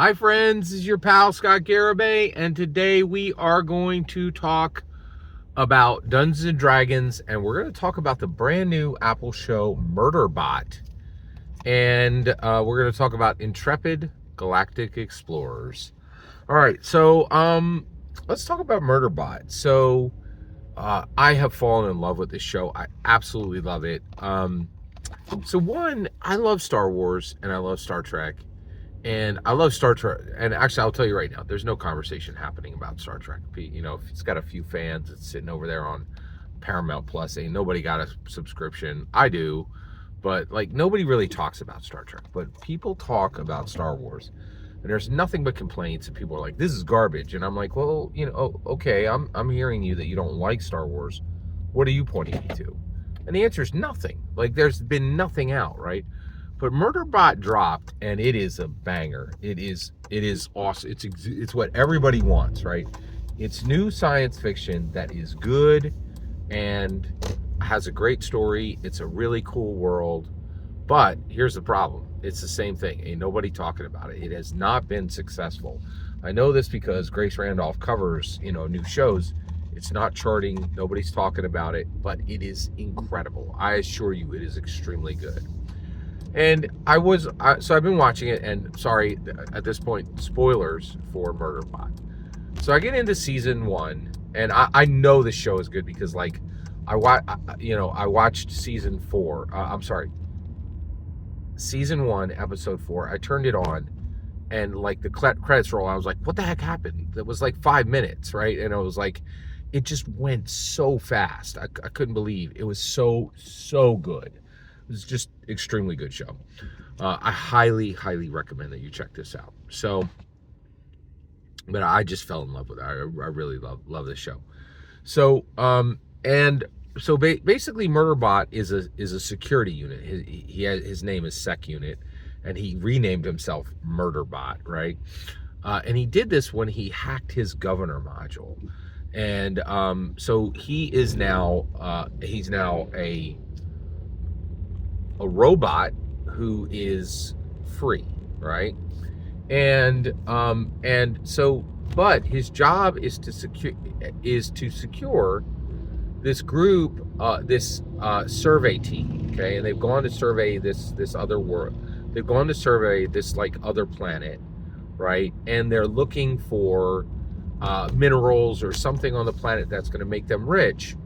Hi friends, this is your pal Scott Garibay, and today we are going to talk about Dungeons and Dragons, and we're going to talk about the brand new Apple show Murderbot, and we're going to talk about Intrepid Galactic Explorers. All right, so let's talk about Murderbot. So I have fallen in love with this show. I absolutely love it. So one, I love Star Wars and I love Star Trek. And I love Star Trek. And actually, I'll tell you right now, there's no conversation happening about Star Trek. You know, if it's got a few fans, it's sitting over there on Paramount Plus. Ain't nobody got a subscription. I do. But, like, nobody really talks about Star Trek. But people talk about Star Wars. And there's nothing but complaints. And people are like, this is garbage. And I'm like, well, you know, okay, I'm hearing you that you don't like Star Wars. What are you pointing me to? And the answer is nothing. Like, there's been nothing out, right? But Murderbot dropped, and it is a banger. It is awesome. It's what everybody wants, right? It's new science fiction that is good and has a great story. It's a really cool world. But here's the problem. It's the same thing. Ain't nobody talking about it. It has not been successful. I know this because Grace Randolph covers, new shows. It's not charting. Nobody's talking about it, but it is incredible. I assure you, it is extremely good. And so I've been watching it, and sorry, at this point, spoilers for Murderbot. So I get into season 1, and I know this show is good because, like, I watched season 4. Season 1, episode 4. I turned it on, and like the credits roll, I was like, what the heck happened? It was like 5 minutes, right? And I was like, it just went so fast. I couldn't believe it was so good. It's just extremely good show. I highly recommend that you check this out. So, but I just fell in love with it. I really love this show. So, basically, Murderbot is a security unit. His name is Sec Unit, and he renamed himself Murderbot, right? And he did this when he hacked his governor module, and so he is now he's now a robot who is free, right? And so, but his job is to secure this group, this survey team, okay? And they've gone to survey this other world. They've gone to survey this like other planet, right? And they're looking for minerals or something on the planet that's going to make them rich,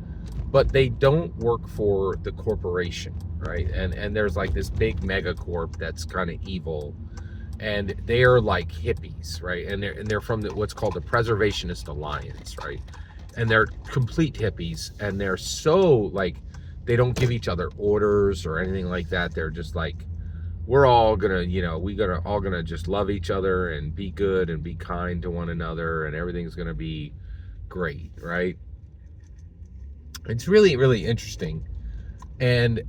but they don't work for the corporation, right? And there's like this big megacorp that's kind of evil, and they're like hippies, right? And they're from what's called the Preservationist Alliance, right? And they're complete hippies, and they're so like, they don't give each other orders or anything like that. They're just like, we're all gonna, all gonna just love each other and be good and be kind to one another, and everything's gonna be great, right? It's really interesting.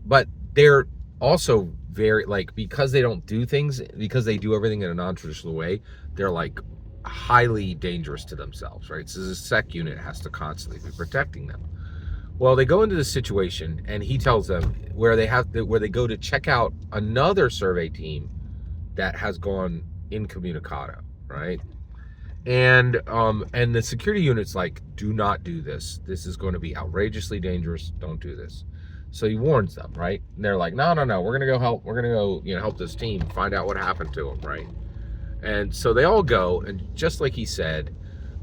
But they're also very, like, because they don't do things, because they do everything in a non-traditional way, they're like highly dangerous to themselves, right? So the Sec Unit has to constantly be protecting them. Well, they go into this situation, and he tells them where they go to check out another survey team that has gone incommunicado, right? And the security unit's like, do not do this. This is going to be outrageously dangerous. Don't do this. So he warns them, right? And they're like, no, we're gonna go help. We're gonna go, help this team find out what happened to him, right? And so they all go, and just like he said,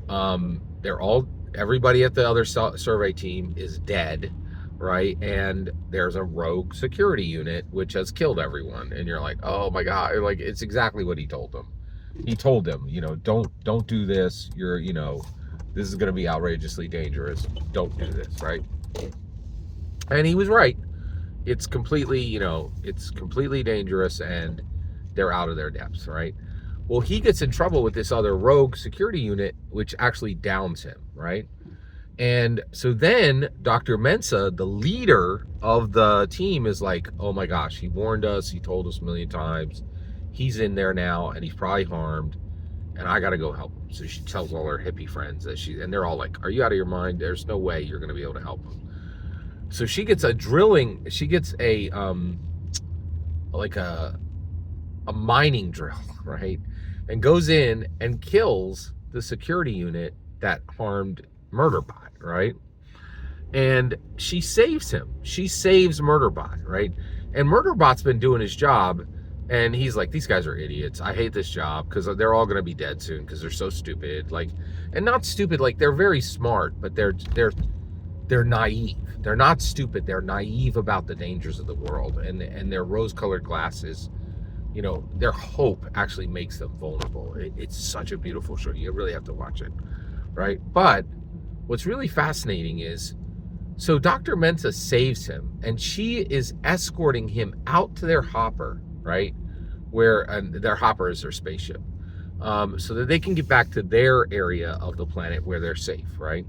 everybody at the other survey team is dead, right? And there's a rogue security unit which has killed everyone. And you're like, oh my God, like, it's exactly what he told them. He told them, don't do this. This is going to be outrageously dangerous. Don't do this, right? And he was right. It's completely dangerous, and they're out of their depths, right? Well, he gets in trouble with this other rogue security unit, which actually downs him, right? And so then Dr. Mensa, the leader of the team, is like, oh my gosh, he warned us. He told us a million times. He's in there now, and he's probably harmed, and I got to go help him. So she tells all her hippie friends and they're all like, are you out of your mind? There's no way you're going to be able to help him. So she gets a mining drill, right? and goes in and kills the security unit that harmed Murderbot, right? And she saves him. She saves Murderbot, right? And Murderbot's been doing his job, and he's like, these guys are idiots. I hate this job because they're all gonna be dead soon because they're so stupid. Like, and not stupid, like they're very smart, but they're naive. They're not stupid. They're naive about the dangers of the world, and their rose-colored glasses, you know, their hope actually makes them vulnerable. It's such a beautiful show. You really have to watch it, right? But what's really fascinating is, so Dr. Mensah saves him, and she is escorting him out to their hopper, right? Where their hopper is their spaceship, so that they can get back to their area of the planet where they're safe, right?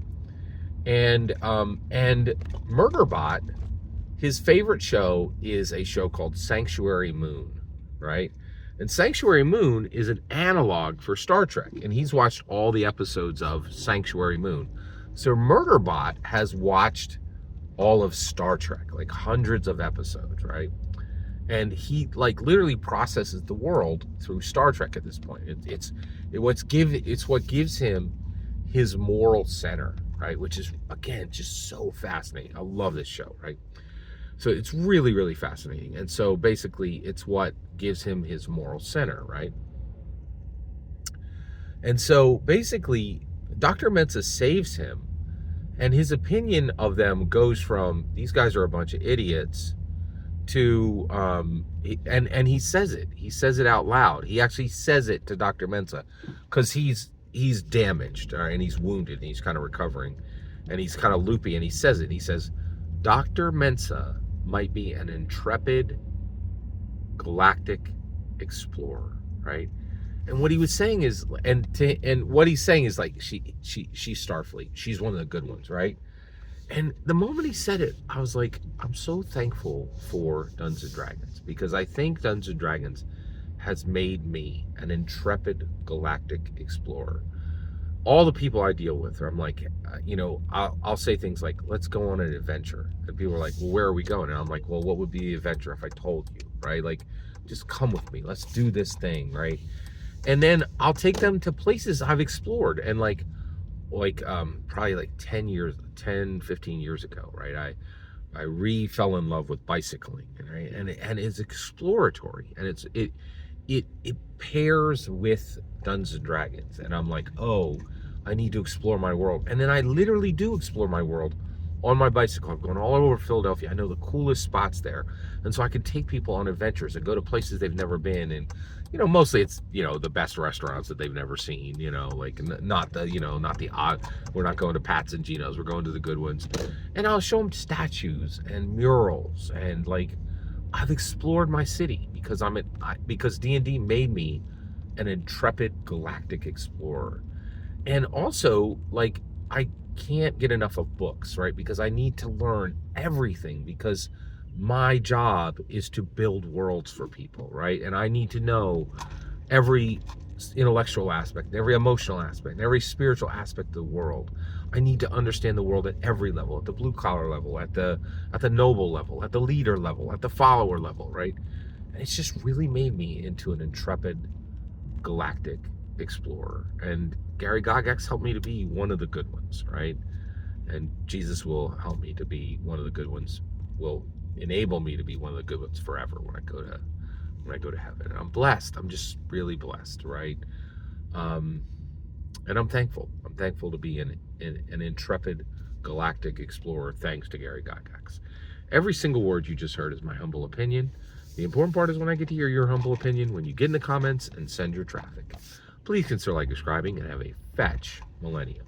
And Murderbot, his favorite show is a show called Sanctuary Moon, right? And Sanctuary Moon is an analog for Star Trek, and he's watched all the episodes of Sanctuary Moon. So Murderbot has watched all of Star Trek, like hundreds of episodes, right? And he like literally processes the world through Star Trek at this point. It's what gives him his moral center, right? Which is, again, just so fascinating. I love this show, right? So it's really, really fascinating. And so basically it's what gives him his moral center, right? And so basically Dr. Mensah saves him, and his opinion of them goes from, these guys are a bunch of idiots, to and he says it out loud. He actually says it to Dr. Mensah because he's damaged, and he's wounded, and he's kind of recovering, and he's kind of loopy, and he says it. He says, Dr. Mensah might be an intrepid galactic explorer, right? And what he was saying is, and what he's saying is like, she's Starfleet. She's one of the good ones, right? And the moment he said it, I was like, I'm so thankful for Dungeons & Dragons, because I think Dungeons & Dragons has made me an intrepid galactic explorer. All the people I deal with, I'm like, you know, I'll say things like, let's go on an adventure. And people are like, well, where are we going? And I'm like, well, what would be the adventure if I told you, right? Like, just come with me. Let's do this thing, right? And then I'll take them to places I've explored, and like probably like 10, 15 years ago, right? I fell in love with bicycling, right? And it's exploratory, and it pairs with Dungeons and Dragons, and I'm like, oh, I need to explore my world. And then I literally do explore my world on my bicycle. I've gone all over Philadelphia. I know the coolest spots there, and so I can take people on adventures and go to places they've never been. And you know, mostly it's, you know, the best restaurants that they've never seen, you know, like not the odd, we're not going to Pat's and Gino's, we're going to the good ones. And I'll show them statues and murals, and like, I've explored my city because because D&D made me an intrepid galactic explorer. And also, like, I can't get enough of books, right? Because I need to learn everything, because my job is to build worlds for people, right? And I need to know every intellectual aspect, every emotional aspect, every spiritual aspect of the world. I need to understand the world at every level, at the blue collar level, at the noble level, at the leader level, at the follower level, right? And it's just really made me into an intrepid galactic explorer. And Gary Gygax helped me to be one of the good ones, right? And Jesus will help me to be one of the good ones, will enable me to be one of the good ones forever when I go to heaven. And I'm blessed. I'm just really blessed, right? And I'm thankful. I'm thankful to be an intrepid galactic explorer, thanks to Gary Gygax. Every single word you just heard is my humble opinion. The important part is when I get to hear your humble opinion, when you get in the comments and send your traffic. Please consider like, subscribing, and have a fetch millennium.